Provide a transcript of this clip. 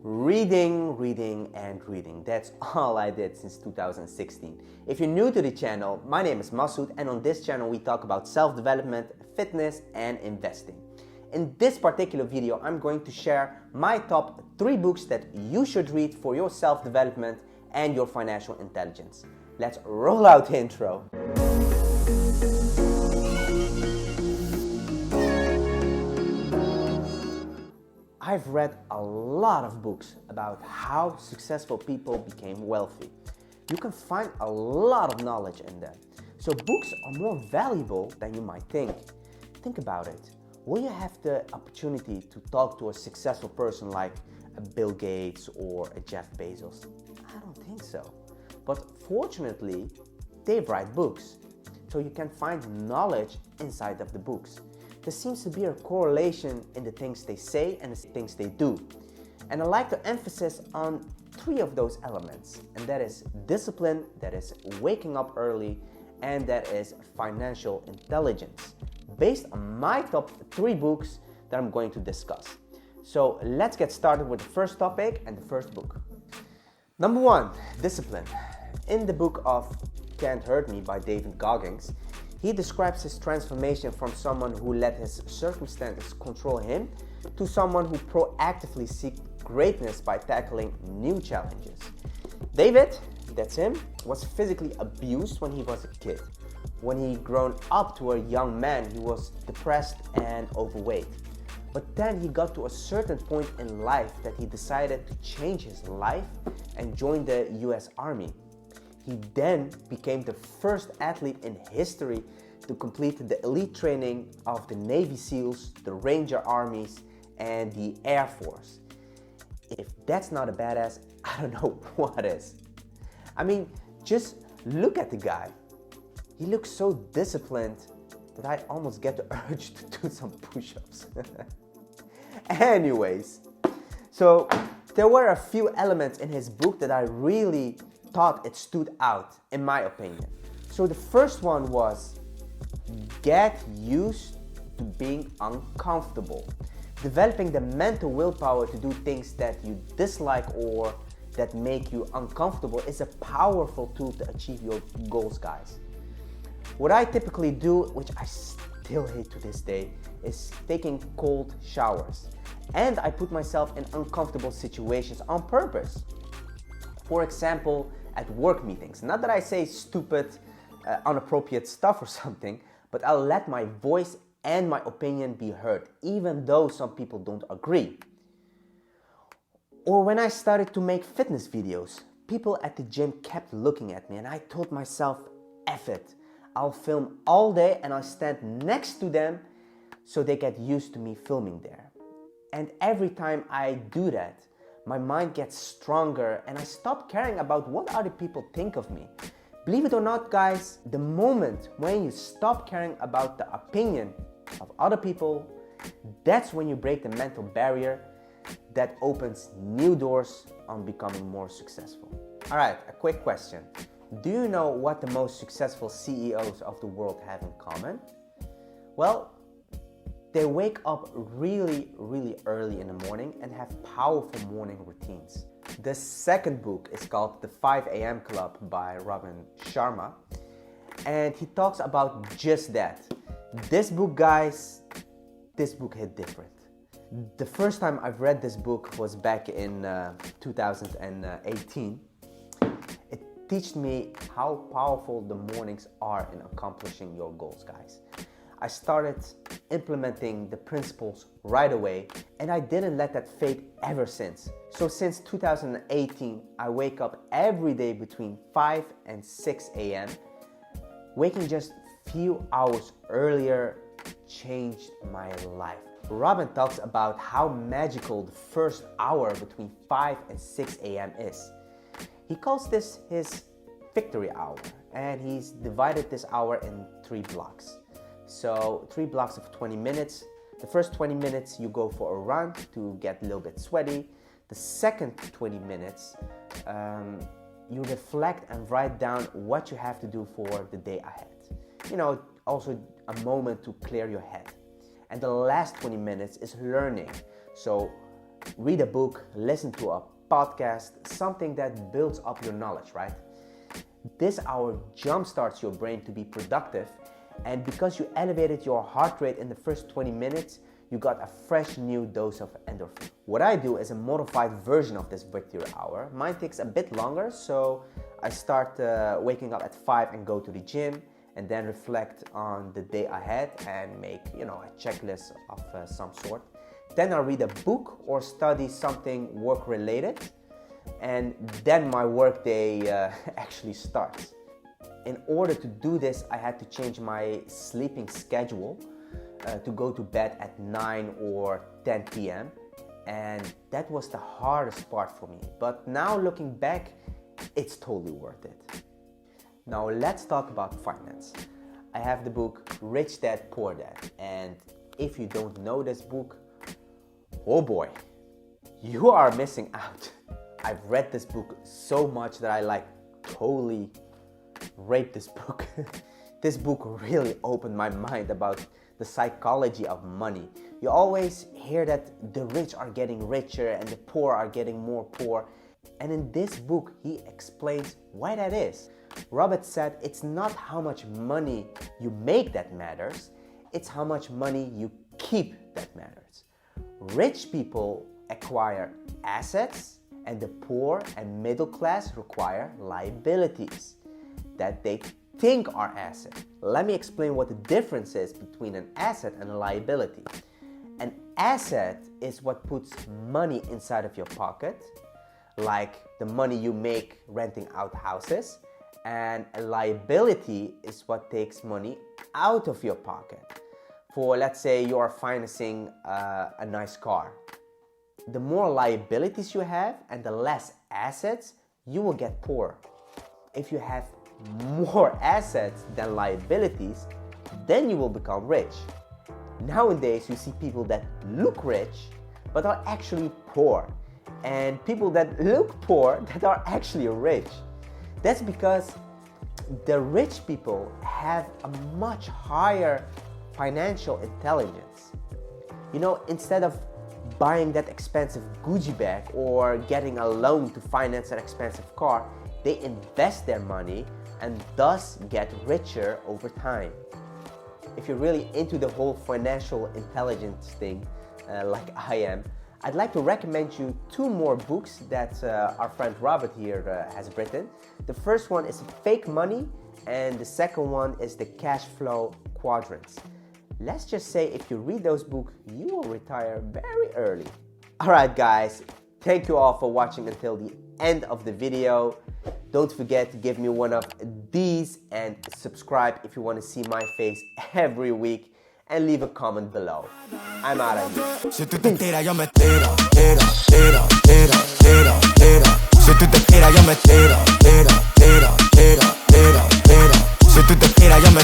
Reading, reading, and reading. That's all I did since 2016. If you're new to the channel, my name is Masoud, and on this channel we talk about self-development, fitness, and investing. In this particular video, I'm going to share my top 3 books that you should read for your self-development and your financial intelligence. Let's roll out the intro. I've read a lot of books about how successful people became wealthy. You can find a lot of knowledge in them. So books are more valuable than you might think. Think about it. Will you have the opportunity to talk to a successful person like a Bill Gates or a Jeff Bezos? I don't think so. But fortunately, they write books. So you can find knowledge inside of the books. There seems to be a correlation in the things they say and the things they do. And I like to emphasize on 3 of those elements. And that is discipline, that is waking up early, and that is financial intelligence. Based on my top 3 books that I'm going to discuss. So let's get started with the first topic and the first book. Number 1, discipline. In the book of Can't Hurt Me by David Goggings, he describes his transformation from someone who let his circumstances control him to someone who proactively seeks greatness by tackling new challenges. David, that's him, was physically abused when he was a kid. When he grown up to a young man, he was depressed and overweight. But then he got to a certain point in life that he decided to change his life and join the US Army. He then became the first athlete in history to complete the elite training of the Navy SEALs, the Ranger Armies, and the Air Force. If that's not a badass, I don't know what is. I mean, just look at the guy. He looks so disciplined that I almost get the urge to do some push-ups. Anyways, so there were a few elements in his book that I really thought it stood out, in my opinion. So the first one was, get used to being uncomfortable. Developing the mental willpower to do things that you dislike or that make you uncomfortable is a powerful tool to achieve your goals, guys. What I typically do, which I still hate to this day, is taking cold showers. And I put myself in uncomfortable situations on purpose. For example, at work meetings. Not that I say stupid, inappropriate stuff or something, but I'll let my voice and my opinion be heard, even though some people don't agree. Or when I started to make fitness videos, people at the gym kept looking at me and I told myself, F it. I'll film all day and I'll stand next to them so they get used to me filming there. And every time I do that, my mind gets stronger and I stop caring about what other people think of me. Believe it or not, guys, the moment when you stop caring about the opinion of other people, that's when you break the mental barrier that opens new doors on becoming more successful. All right, a quick question. Do you know what the most successful CEOs of the world have in common? Well, they wake up really early in the morning and have powerful morning routines. The second book is called The 5 a.m. Club by Robin Sharma. And he talks about just that. This book, guys, this book hit different. The first time I've read this book was back in 2018. It taught me how powerful the mornings are in accomplishing your goals, guys. I started implementing the principles right away and I didn't let that fade ever since. So since 2018, I wake up every day between 5 and 6 a.m. Waking just few hours earlier changed my life. Robin talks about how magical the first hour between 5 and 6 a.m. is. He calls this his victory hour and he's divided this hour in 3 blocks. So 3 blocks of 20 minutes. The first 20 minutes you go for a run to get a little bit sweaty. The second 20 minutes you reflect and write down what you have to do for the day ahead. You know, also a moment to clear your head. And the last 20 minutes is learning. So read a book, listen to a podcast, something that builds up your knowledge, right? This hour jumpstarts your brain to be productive, and because you elevated your heart rate in the first 20 minutes, you got a fresh new dose of endorphin. What I do is a modified version of this victory hour. Mine takes a bit longer, so I start waking up at 5 and go to the gym, and then reflect on the day ahead and make, a checklist of some sort. Then I read a book or study something work-related, and then my workday actually starts. In order to do this, I had to change my sleeping schedule to go to bed at 9 or 10 p.m. And that was the hardest part for me. But now looking back, it's totally worth it. Now let's talk about finance. I have the book Rich Dad Poor Dad. And if you don't know this book, oh boy, you are missing out. I've read this book so much that I totally raped this book. This book really opened my mind about the psychology of money. You always hear that the rich are getting richer and the poor are getting more poor. And in this book, he explains why that is. Robert said it's not how much money you make that matters, it's how much money you keep that matters. Rich people acquire assets, and the poor and middle class require liabilities that they think are assets. Let me explain what the difference is between an asset and a liability. An asset is what puts money inside of your pocket, like the money you make renting out houses, and a liability is what takes money out of your pocket. For, let's say, you are financing a nice car. The more liabilities you have and the less assets, you will get poor. If you have more assets than liabilities, then you will become rich. Nowadays, you see people that look rich but are actually poor, and people that look poor that are actually rich. That's because the rich people have a much higher financial intelligence. Instead of buying that expensive Gucci bag or getting a loan to finance an expensive car, they invest their money and thus get richer over time. If you're really into the whole financial intelligence thing, like I am, I'd like to recommend you 2 more books that our friend Robert here has written. The first one is Fake Money, and the second one is The Cash Flow Quadrants. Let's just say if you read those books, you will retire very early. Alright guys, thank you all for watching until the end of the video. Don't forget to give me one of these and subscribe if you want to see my face every week, and leave a comment below. I'm out of here. Si tú te tiras, yo me tiro, tiro, tiro, tiro, tiro, tiro. Si tú te tiras, yo me tiro, tiro, tiro, tiro, tiro, tiro. Si tú te tiras, yo me